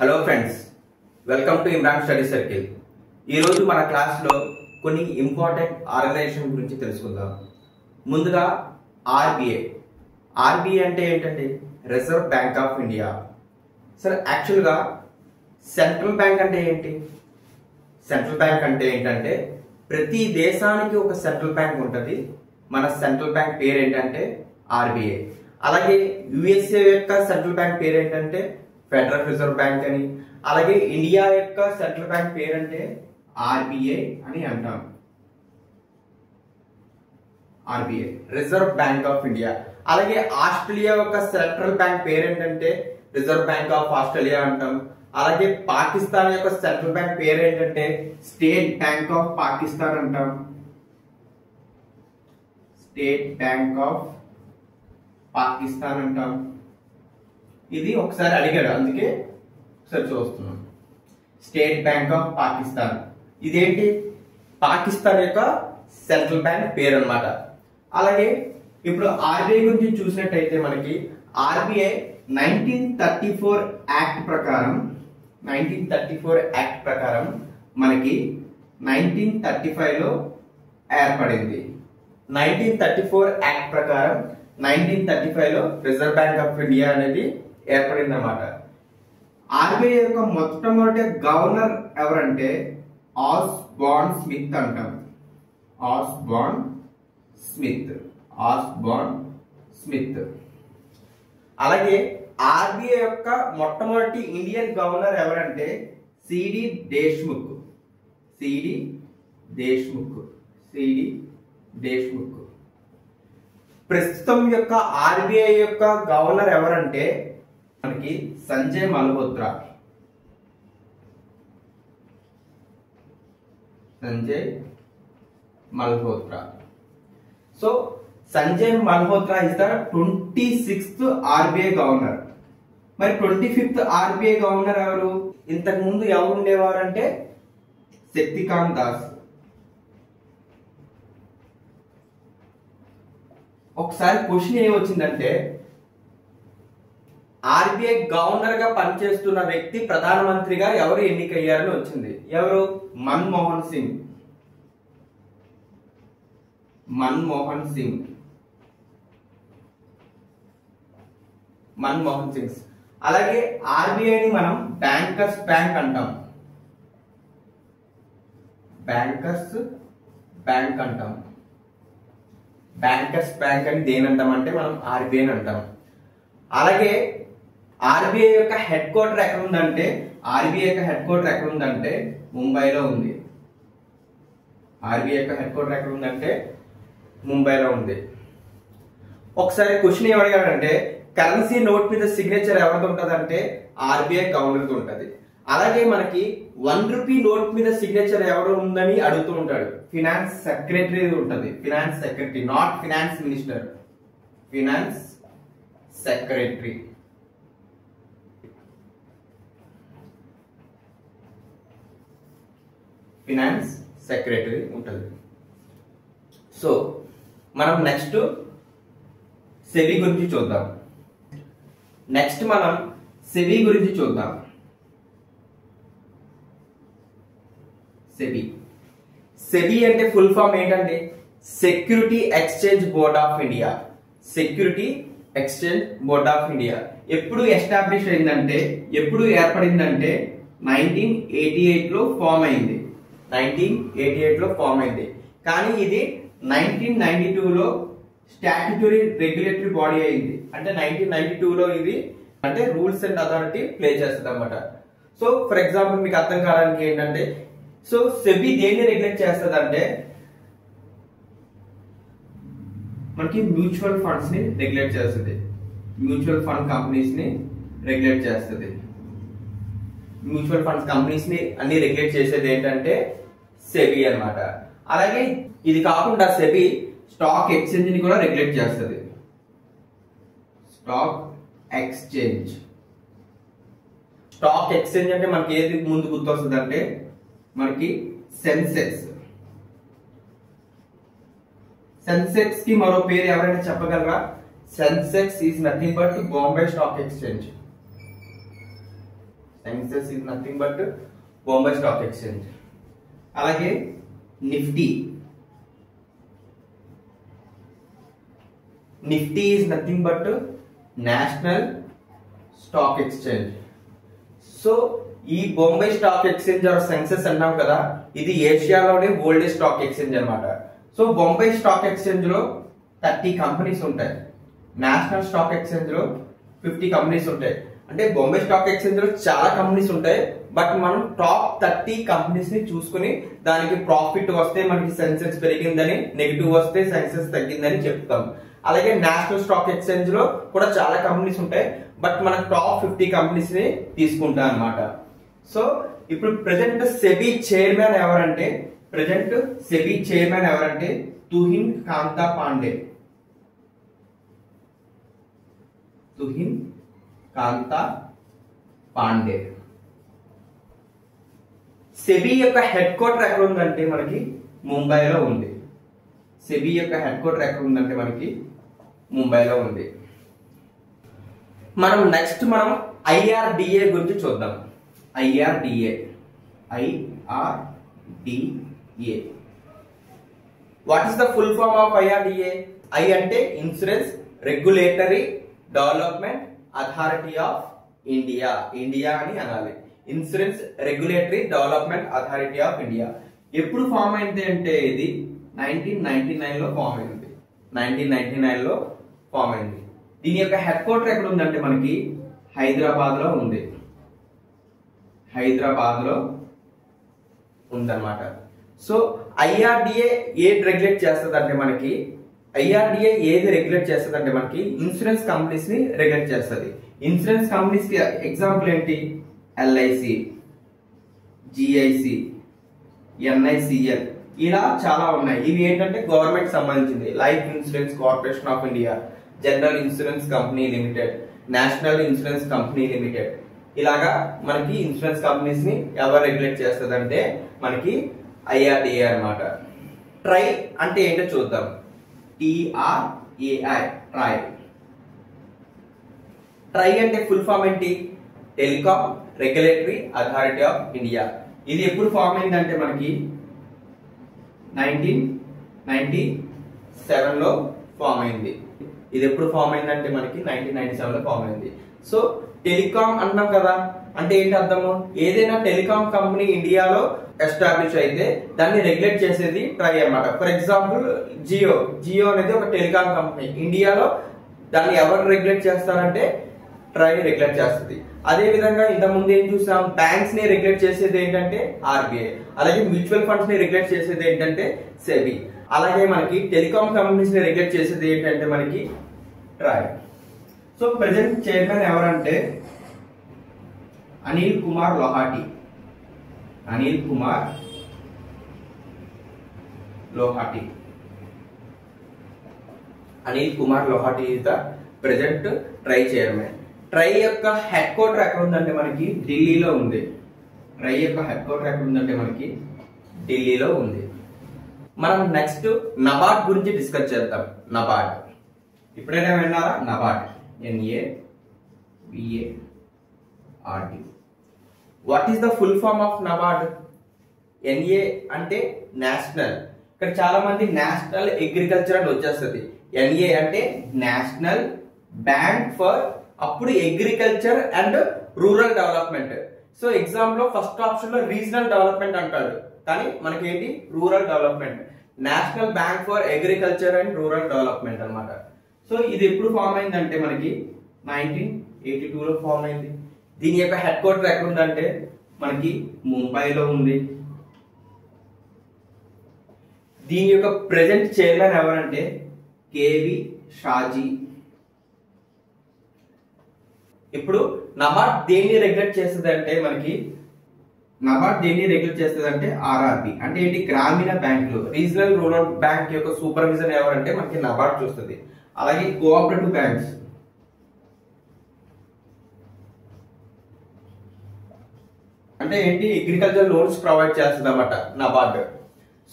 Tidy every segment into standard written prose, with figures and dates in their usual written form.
Hello friends, welcome to Imran study circle. ఈరోజు మన క్లాస్లో కొన్ని ఇంపార్టెంట్ ఆర్గనైజేషన్ గురించి తెలుసుకుందాం. ముందుగా ఆర్బీఐ. ఆర్బీఐ అంటే ఏంటంటే రిజర్వ్ బ్యాంక్ ఆఫ్ ఇండియా. సరే, యాక్చువల్గా సెంట్రల్ బ్యాంక్ అంటే ఏంటి? సెంట్రల్ బ్యాంక్ అంటే ఏంటంటే ప్రతి దేశానికి ఒక సెంట్రల్ బ్యాంక్ ఉంటుంది. మన సెంట్రల్ బ్యాంక్ పేరు ఏంటంటే ఆర్బీఐ. అలాగే యుఎస్ఏ యొక్క సెంట్రల్ బ్యాంక్ పేరు ఏంటంటే ఫెడరల్ రిజర్వ్ బ్యాంక్ అని. అలాగే ఇండియా యొక్క సెంట్రల్ బ్యాంక్ పేరు అంటే ఆర్బీఐ అని అంటాం. RBI reserve bank of India. అలాగే ఆస్ట్రేలియా యొక్క సెంట్రల్ బ్యాంక్ పేరు ఏంటంటే రిజర్వ్ బ్యాంక్ ఆఫ్ ఆస్ట్రేలియా అంటాం. అలాగే పాకిస్తాన్ యొక్క సెంట్రల్ బ్యాంక్ పేరు ఏంటంటే స్టేట్ బ్యాంక్ ఆఫ్ పాకిస్తాన్ అంటాం. స్టేట్ బ్యాంక్ ఆఫ్ పాకిస్తాన్ అంటాం. ఇది ఒకసారి అడిగాడు, అందుకే ఒకసారి చూస్తున్నాం. స్టేట్ బ్యాంక్ ఆఫ్ పాకిస్తాన్ ఇదేంటి? పాకిస్తాన్ యొక్క సెంట్రల్ బ్యాంక్ పేరు అన్నమాట. అలాగే ఇప్పుడు ఆర్బీఐ గురించి చూసినట్టయితే మనకి ఆర్బీఐ 1934 యాక్ట్ ప్రకారం 1934 యాక్ట్ ప్రకారం మనకి 1935 లో ఏర్పడింది. 1934 యాక్ట్ ప్రకారం 1935 లో రిజర్వ్ బ్యాంక్ ఆఫ్ ఇండియా అనేది ఏర్పడింది అన్నమాట. ఆర్బీఐ యొక్క మొట్టమొదటి గవర్నర్ ఎవరంటే ఆస్బార్న్ స్మిత్ అంటాం. Osborn Smith. అలాగే ఆర్బీఐ యొక్క మొట్టమొదటి ఇండియన్ గవర్నర్ ఎవరంటే సిడి దేశ్ముఖ్. ప్రస్తుతం యొక్క ఆర్బీఐ యొక్క గవర్నర్ ఎవరంటే మనకి Sanjay Malhotra. So Sanjay Malhotra is the 26th RBI governor. మరి 25th ఆర్బీఐ గవర్నర్ ఎవరు? ఇంతకు ముందు ఎవరు ఉండేవారు అంటే శక్తికాంత్ దాస్. ఒకసారి క్వశ్చన్ ఏమొచ్చిందంటే ఆర్బీఐ గవర్నర్ గా పనిచేస్తున్న వ్యక్తి ప్రధానమంత్రిగా ఎవరు ఎన్నికయ్యారని వచ్చింది. ఎవరు? మన్మోహన్ సింగ్. అలాగే ఆర్బీఐని మనం బ్యాంకర్స్ బ్యాంక్ అంటాం. బ్యాంకర్స్ బ్యాంక్ అని దేని అంటాం అంటే మనం ఆర్బీఐ అంటాం. అలాగే ఆర్బీఐ యొక్క హెడ్ క్వార్టర్ ఎక్కడ ఉందంటే ముంబైలో ఉంది. ముంబైలో ఉంది. ఒకసారి క్వశ్చన్ ఏమడిగాడంటే కరెన్సీ నోట్ మీద సిగ్నేచర్ ఎవరిది ఉంటదంటే ఆర్బీఐ గవర్నర్ ఉంటుంది. అలాగే మనకి 1 రూపీ నోట్ మీద సిగ్నేచర్ ఎవరు ఉందని అడుగుతూ ఉంటాడు. ఫినాన్స్ సెక్రటరీ ఉంటుంది. Finance secretary, not finance minister. Finance secretary ఉంటుంది. సో మనం నెక్స్ట్ సెబీ గురించి చూద్దాం. సెబీ అంటే ఫుల్ ఫామ్ ఏంటంటే security exchange board of India. ఎప్పుడు ఎస్టాబ్లిష్ అయిందంటే, ఎప్పుడు ఏర్పడిందంటే 1988 లో ఫామ్ అయింది. 1988 లో ఫామ్ అయింది. కానీ ఇది 1992 లో స్టాట్యూటరీ రెగ్యులేటరీ బాడీ అయింది. అంటే 1992 లో ఇది అంటే రూల్స్ అండ్ అథారిటీ ప్లే చేస్తుంది అన్నమాట. సో ఫర్ ఎగ్జాంపుల్ మీకు అర్థం కావడానికి ఏంటంటే, సో సెబీ దేన్ని రెగ్యులేట్ చేస్తుంది అంటే మనకి మ్యూచువల్ ఫండ్స్ ని రెగ్యులేట్ చేస్తుంది. మ్యూచువల్ ఫండ్ కంపెనీస్ ని రెగ్యులేట్ చేస్తుంది. మ్యూచువల్ ఫండ్స్ కంపెనీస్ ని అన్ని రెగ్యులేట్ చేసేది ఏంటంటే సెబీ అన్నమాట. అలాగే ఇది కాకుండా సెబీ స్టాక్ ఎక్స్చేంజ్ ని కూడా రెగ్యులేట్ చేస్తుంది. స్టాక్ ఎక్స్చేంజ్ అంటే మనకి ఏది ముందు గుర్తొస్తుంది అంటే మనకి సెన్సెక్స్ కి మరో పేరు ఎవరైనా చెప్పగలరా? Sensex is nothing but Bombay stock exchange. Sensex is nothing but Bombay stock exchange. అలాగే Nifty is nothing but national stock exchange. So ఈ Bombay stock exchange or Sensex అన్నాం కదా, ఇది ఏషియాలోనే ఓల్డెస్ట్ స్టాక్ ఎక్స్చేంజ్ అన్నమాట. సో బాంబే స్టాక్ ఎక్స్చేంజ్ లో 30 కంపెనీస్ ఉంటాయి, నేషనల్ స్టాక్ ఎక్స్చేంజ్ లో 50 కంపెనీస్ ఉంటాయి. అంటే బాంబే స్టాక్ ఎక్స్చేంజ్ లో చాలా కంపెనీస్ ఉంటాయి, బట్ మనం టాప్ 30 కంపెనీస్ ని చూసుకుని దానికి ప్రాఫిట్ వస్తే మనకి సెన్సెక్స్ పెరిగిందని, నెగిటివ్ వస్తే సెన్సెక్స్ తగ్గిందని చెప్తాం. అలాగే నేషనల్ స్టాక్ ఎక్స్చేంజ్ లో కూడా చాలా కంపెనీస్ ఉంటాయి, బట్ మనం టాప్ 50 కంపెనీస్ ని తీసుకుంటాం అన్నమాట. సో ఇప్పుడు ప్రెసెంట్ సెబీ చైర్మన్ ఎవరంటే తుహిన్ కాంతా పాండే. సెబీ యొక్క హెడ్ క్వార్టర్ ఎక్కడ ఉందంటే మనకి ముంబైలో ఉంది. మనం నెక్స్ట్ IRDA గురించి చూద్దాం. IRDA. What is the full form of IRDA? I అంటే insurance regulatory development authority of India అని అనాలి. Insurance regulatory development authority of India. ఎప్పుడు ఫామ్ అయింది అంటే ఇది 1999 లో ఫామ్ అయింది. 1999 లో ఫామ్ అయింది. దీని యొక్క హెడ్ క్వార్టర్ ఎక్కడ ఉందంటే మనకి హైదరాబాద్ లో ఉందన్నమాట. సో IRDA ఏది రెగ్యులేట్ చేస్తుంది అంటే మనకి ఇన్సూరెన్స్ కంపెనీస్ ని రెగ్యులేట్ చేస్తుంది. ఇన్సూరెన్స్ కంపెనీస్ కి ఎగ్జాంపుల్ ఏంటి? LIC, GIC, NICL ఇలా చాలా ఉన్నాయి. ఇవి ఏంటంటే గవర్నమెంట్ సంబంధించింది. Life insurance corporation of India, general insurance company limited, national insurance company limited, ఇలాగా మనకి ఇన్సూరెన్స్ కంపెనీస్ ని ఎవరు రెగ్యులేట్ చేస్తుంది అంటే మనకి IRDA అన్నమాట. ట్రై అంటే ఏంటో చూద్దాం. TRAI. ట్రై అంటే ఫుల్ ఫామ్ ఏంటి? Telecom regulatory authority of India. ఇది ఎప్పుడు ఫామ్ అయిందంటే మనకి 1997 లో ఫామ్ అయింది. ఇది ఎప్పుడు ఫామ్ అయిందంటే మనకి 1997 లో ఫామ్ అయింది. సో టెలికాం అన్నాం కదా, అంటే ఏంటి అర్థము? ఏదైనా టెలికాం కంపెనీ ఇండియాలో ఎస్టాబ్లిష్ అయితే దాన్ని రెగ్యులేట్ చేసేది ట్రై అన్నమాట. ఫర్ ఎగ్జాంపుల్ జియో అనేది ఒక టెలికాం కంపెనీ ఇండియాలో, దాన్ని ఎవరు రెగ్యులేట్ చేస్తారంటే ట్రై రెగ్యులేట్ చేస్తుంది. అదే విధంగా ఇంత ముందు ఏం చూసాం, బ్యాంక్స్ ని రెగ్యులేట్ చేసేది ఏంటంటే RBI, అలాగే మ్యూచువల్ ఫండ్స్ ని రెగ్యులేట్ చేసేది ఏంటంటే సెబీ, అలాగే మనకి టెలికాం కంపెనీస్ ని రెగ్యులేట్ చేసేది ఏంటంటే మనకి ట్రై. సో ప్రెసెంట్ చైర్మన్ ఎవరంటే Anil Kumar Lohati is the present TRAI chairman. TRAI యొక్క హెడ్ క్వార్టర్ ఎక్కడ ఉందంటే మనకి ఢిల్లీలో ఉంది. మనం నెక్స్ట్ నబార్డ్ గురించి డిస్కస్ చేద్దాం. నబార్డ్ ఇప్పుడైనా విన్నారా? NABARD, NABARD. What is the full form of NABARD? NA అంటే నేషనల్. ఇక్కడ చాలా మంది నేషనల్ అగ్రికల్చర్ అని వచ్చేస్తుంది. NA అంటే నేషనల్ బ్యాంక్ ఫర్ అప్పుడు agriculture and rural development. So exam లో ఫస్ట్ ఆప్షన్ లో రీజనల్ డెవలప్మెంట్ అంటాడు, కానీ మనకి ఏంటి? Rural development. National bank for agriculture and rural development అన్నమాట. సో ఇది ఎప్పుడు ఫామ్ అయిందంటే మనకి 1982 లో ఫామ్ అయింది. దీని యొక్క హెడ్ క్వార్టర్ ఎక్కడ ఉందంటే మనకి ముంబైలో ఉంది. దీని యొక్క ప్రెసెంట్ చైర్మన్ ఎవరంటే KV షాజీ. ఇప్పుడు నబార్డ్ దేన్ని రెగ్యులేట్ చేస్తుంది అంటే మనకి RRB అంటే ఏంటి? గ్రామీణ బ్యాంకులు, రీజనల్ రూరల్ బ్యాంక్ యొక్క సూపర్విజన్ ఎవరంటే మనకి నబార్డ్ చూస్తుంది. అలాగే కోఆపరేటివ్ బ్యాంక్స్ అంటే ఏంటి? అగ్రికల్చర్ లోన్స్ ప్రొవైడ్ చేస్తుంది అన్నమాట నబార్డ్.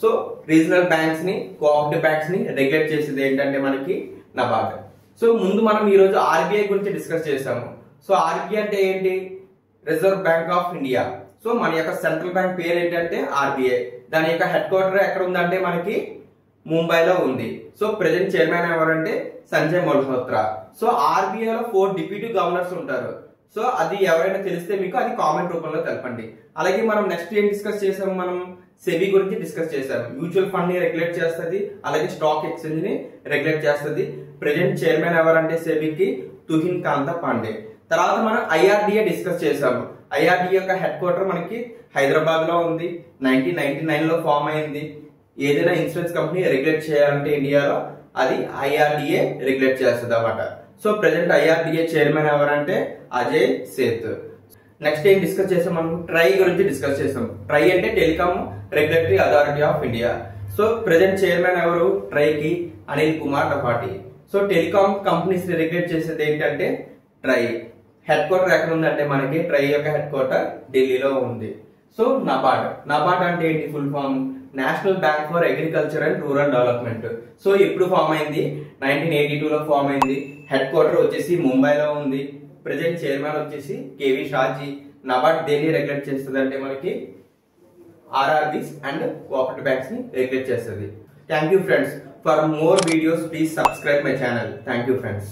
సో రీజనల్ బ్యాంక్స్ ని, కోఆపరేటివ్ బ్యాంక్స్ ని రెగ్యులేట్ చేసేది ఏంటంటే మనకి నబార్డ్. సో ముందు మనం ఈ రోజు RBI గురించి డిస్కస్ చేసాము. సో RBI అంటే ఏంటి? Reserve bank of India. So మన యొక్క సెంట్రల్ బ్యాంక్ పేరు ఏంటంటే ఆర్బీఐ. దాని యొక్క హెడ్ క్వార్టర్ ఎక్కడ ఉందంటే మనకి ముంబైలో ఉంది. సో ప్రెజెంట్ చైర్మన్ ఎవరంటే సంజయ్ మల్హోత్రా. సో ఆర్బీఐ లో 4 డిప్యూటీ గవర్నర్స్ ఉంటారు. సో అది ఎవరైనా తెలిస్తే మీకు అది కామెంట్ రూపంలో తెలపండి. అలాగే మనం నెక్స్ట్ ఏం డిస్కస్ చేసాము, మనం సెబీ గురించి డిస్కస్ చేసాము. మ్యూచువల్ ఫండ్ ని రెగ్యులేట్ చేస్తుంది, అలాగే స్టాక్ ఎక్స్చేంజ్ ని రెగ్యులేట్ చేస్తుంది. ప్రెజెంట్ చైర్మన్ ఎవరంటే సెబీకి తుహిన్ కాంత పాండే. తర్వాత మనం ఐఆర్డిఏ డిస్కస్ చేసాము. ఐఆర్డిఏ యొక్క హెడ్ క్వార్టర్ మనకి హైదరాబాద్ లో ఉంది. 1999 లో ఫామ్ అయింది. ఏదైనా ఇన్సూరెన్స్ కంపెనీ రెగ్యులేట్ చేయాలంటే ఇండియాలో అది ఐఆర్డిఏ రెగ్యులేట్ చేస్తుంది అన్నమాట. సో ప్రెజెంట్ ఐఆర్డిఏ చైర్మన్ ఎవరంటే అజయ్ సేత్. నెక్స్ట్ ఏం డిస్కస్ చేసాం, మనం ట్రై గురించి డిస్కస్ చేసాం. ట్రై అంటే telecom regulatory authority of India. So present chairman ఎవరు ట్రైకి Anil Kumar Tripathi. So telecom companies ని రెగ్యులేట్ చేసేది ఏంటంటే ట్రై. హెడ్ క్వార్టర్ ఎక్కడ ఉందంటే మనకి ట్రై యొక్క హెడ్ క్వార్టర్ ఢిల్లీలో ఉంది. సో నబార్డ్ అంటే ఏంటి full form, national bank for agriculture and rural development. So ఎప్పుడు ఫామ్ అయింది, 1982 లో ఫామ్ అయింది. హెడ్ క్వార్టర్ వచ్చేసి ముంబైలో ఉంది. ప్రెజెంట్ చైర్మన్ వచ్చేసి కేవి షాజీ. నబార్డ్ దేన్ని రెగ్యులేట్ చేస్తుంది అంటే మనకి ఆర్ఆర్బీస్ అండ్ కోఆపరేటివ్ బ్యాంక్స్ ని రెగ్యులేట్ చేస్తుంది. Thank you friends. For more videos please subscribe my channel. Thank you friends.